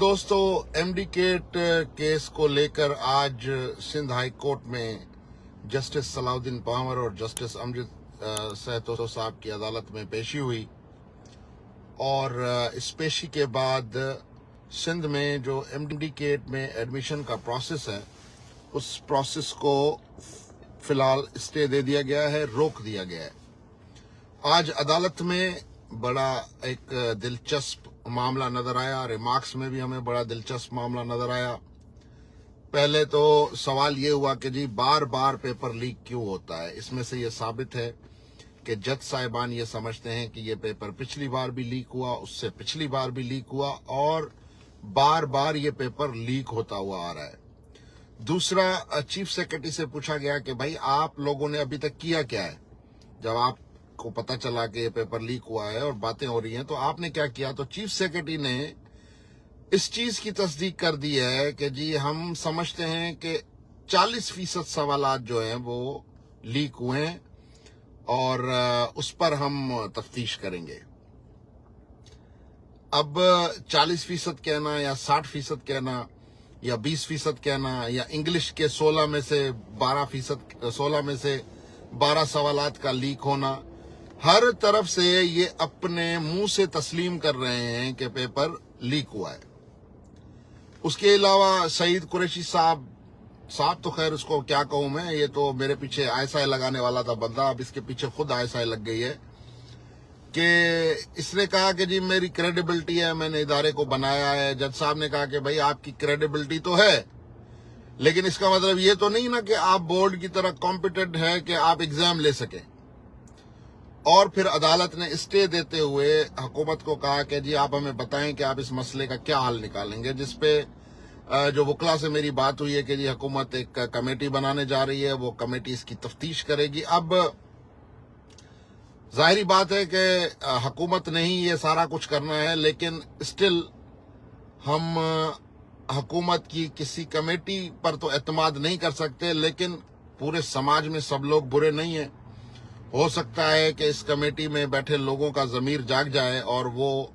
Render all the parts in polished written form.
दोस्तों, MDCAT case को लेकर आज सिंध हाई कोर्ट में जस्टिस सलाउद्दीन पावर और जस्टिस अमजद सहतो साहब की अदालत में पेशी हुई और इस पेशी के बाद सिंध में जो एमडीकेट में एडमिशन का प्रोसेस है उस प्रोसेस को फिलहाल स्टे दे दिया गया है, रोक दिया गया है। आज अदालत में बड़ा एक दिलचस्प मामला नजर आया, रिमार्क्स में भी हमें बड़ा दिलचस्प मामला नजर आया। पहले तो सवाल ये हुआ कि जी बार बार पेपर लीक क्यों होता है। इसमें से ये साबित है कि जज साहिबान ये समझते हैं कि ये पेपर पिछली बार भी लीक हुआ, उससे पिछली बार भी लीक हुआ और बार बार ये पेपर लीक होता हुआ आ रहा है। दूसरा, चीफ सेक्रेटरी से पूछा गया कि भाई आप लोगों ने अभी तक किया क्या है। जब आपको पता चला कि ये पेपर लीक हुआ है और बातें हो रही हैं तो आपने क्या किया। तो चीफ सेक्रेटरी ने इस चीज की तस्दीक कर दी है कि जी हम समझते हैं कि 40% सवालात जो हैं वो लीक हुए हैं और उस पर हम तफ्तीश करेंगे। अब 40% कहना या 60% कहना या 20% कहना या इंग्लिश के 16 में से 12 सवालात का लीक होना, हर तरफ से ये अपने मुंह से तस्लीम कर रहे हैं कि पेपर लीक हुआ है। उसके अलावा सईद कुरैशी साहब तो खैर उसको क्या कहूं मैं, ये तो मेरे पीछे आईएसआई लगाने वाला था बंदा, अब इसके पीछे खुद आईएसआई लग गई है कि इसने कहा कि जी मेरी क्रेडिबिलिटी है, मैंने इदारे को बनाया है। जज साहब ने कहा कि भाई आपकी क्रेडिबिलिटी तो है, लेकिन इसका मतलब ये तो नहीं ना कि आप बोर्ड की तरह कॉम्पिटेंट है कि आप एग्जाम ले सकें। और फिर अदालत ने स्टे देते हुए हुकूमत को कहा कि जी आप हमें बताएं कि आप इस मसले का क्या हल निकालेंगे। जिसपे जो वकला से मेरी बात हुई है कि जी हुकूमत एक कमेटी बनाने जा रही है, वो कमेटी इसकी तफ्तीश करेगी। अब जाहिर बात है कि हुकूमत ने ही ये सारा कुछ करना है, लेकिन स्टिल हम हुकूमत की किसी कमेटी पर तो एतमाद नहीं कर सकते, लेकिन पूरे समाज में सब लोग बुरे नहीं हैं। हो सकता है कि इस कमेटी में बैठे लोगों का ज़मीर जाग जाए और वो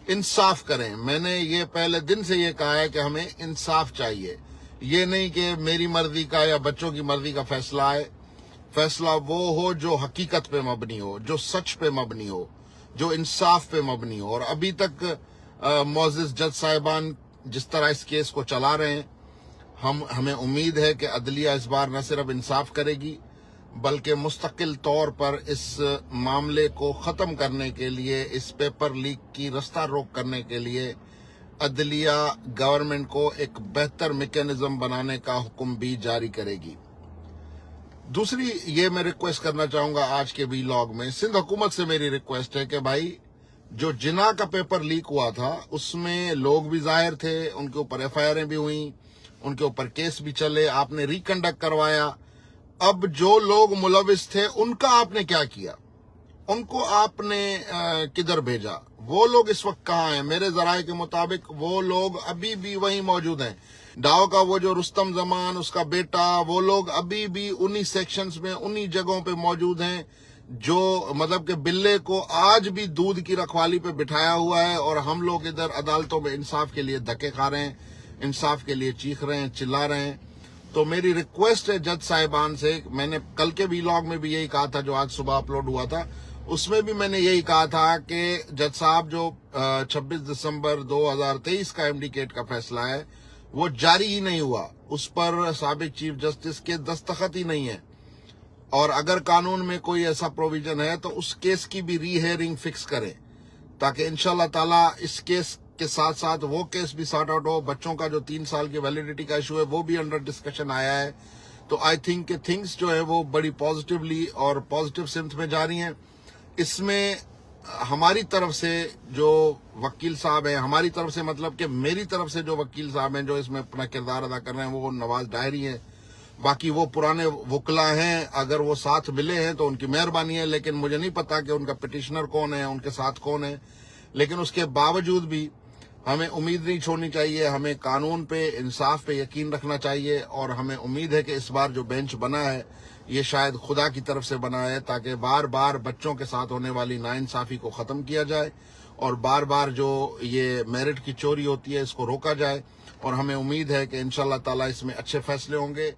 इंसाफ करें। मैंने ये पहले दिन से ये कहा है कि हमें इंसाफ चाहिए, ये नहीं कि मेरी मर्जी का या बच्चों की मर्जी का फैसला है। फैसला वो हो जो हकीकत पे मबनी हो, जो सच पे मबनी हो, जो इंसाफ पे मबनी हो। और अभी तक मोअज़्ज़िज़ जज साहिबान जिस तरह इस केस को चला रहे हैं, हमें उम्मीद है कि अदलिया इस बार न सिर्फ इंसाफ करेगी बल्कि मुस्तकिल तौर पर इस मामले को ख़त्म करने के लिए, इस पेपर लीक की रास्ता रोक करने के लिए अदलिया गवर्नमेंट को एक बेहतर मैकेनिज्म बनाने का हुक्म भी जारी करेगी। दूसरी ये मैं रिक्वेस्ट करना चाहूँगा आज के व्लॉग में, सिंध हुकूमत से मेरी रिक्वेस्ट है कि भाई जो जिना का पेपर लीक हुआ था उसमें लोग भी जाहिर थे, उनके ऊपर एफआईआर भी हुई, उनके ऊपर केस भी चले, आपने रिकंडक्ट करवाया। अब जो लोग मुलविस थे उनका आपने क्या किया, उनको आपने किधर भेजा, वो लोग इस वक्त कहाँ हैं। मेरे जराये के मुताबिक वो लोग अभी भी वहीं मौजूद हैं। डाव का वो जो रुस्तम जमान, उसका बेटा, वो लोग अभी भी उन्हीं सेक्शंस में, उन्हीं जगहों पे मौजूद हैं जो मतलब कि बिल्ले को आज भी दूध की रखवाली पे बिठाया हुआ है। और हम लोग इधर अदालतों में इंसाफ के लिए धक्के खा रहे हैं, इंसाफ के लिए चीख रहे हैं, चिल्ला रहे हैं। तो मेरी रिक्वेस्ट है जज साहिबान से, मैंने कल के व्लॉग में भी यही कहा था जो आज सुबह अपलोड हुआ था, उसमें भी मैंने यही कहा था कि जज साहब जो 26 दिसंबर 2023 का एमडीकेट का फैसला है वो जारी ही नहीं हुआ, उस पर साबिक चीफ जस्टिस के दस्तखत ही नहीं है। और अगर कानून में कोई ऐसा प्रोविजन है तो उस केस की भी रीहेयरिंग फिक्स करें, ताकि इंशाल्लाह ताला इस केस के साथ साथ वो केस भी सॉर्ट आउट हो। बच्चों का जो 3 साल की वैलिडिटी का इशू है वो भी अंडर डिस्कशन आया है। तो आई थिंक कि थिंग्स जो है वो बड़ी पॉजिटिवली और पॉजिटिव सिम्त में जा रही हैं। इसमें हमारी तरफ से जो वकील साहब हैं, हमारी तरफ से मतलब कि मेरी तरफ से जो वकील साहब हैं जो इसमें अपना किरदार अदा कर रहे हैं वो नवाज डायरी हैं। बाकी वो पुराने वकला हैं, अगर वो साथ मिले हैं तो उनकी मेहरबानी है, लेकिन मुझे नहीं पता कि उनका पिटिशनर कौन है, उनके साथ कौन है। लेकिन उसके बावजूद भी हमें उम्मीद नहीं छोड़नी चाहिए, हमें कानून पे, इंसाफ पे यकीन रखना चाहिए। और हमें उम्मीद है कि इस बार जो बेंच बना है ये शायद खुदा की तरफ से बना है, ताकि बार बार बच्चों के साथ होने वाली नाइंसाफी को ख़त्म किया जाए اور بار بار جو یہ میرٹ کی چوری ہوتی ہے اس کو روکا جائے، اور ہمیں امید ہے کہ انشاءاللہ تعالی اس میں اچھے فیصلے ہوں گے۔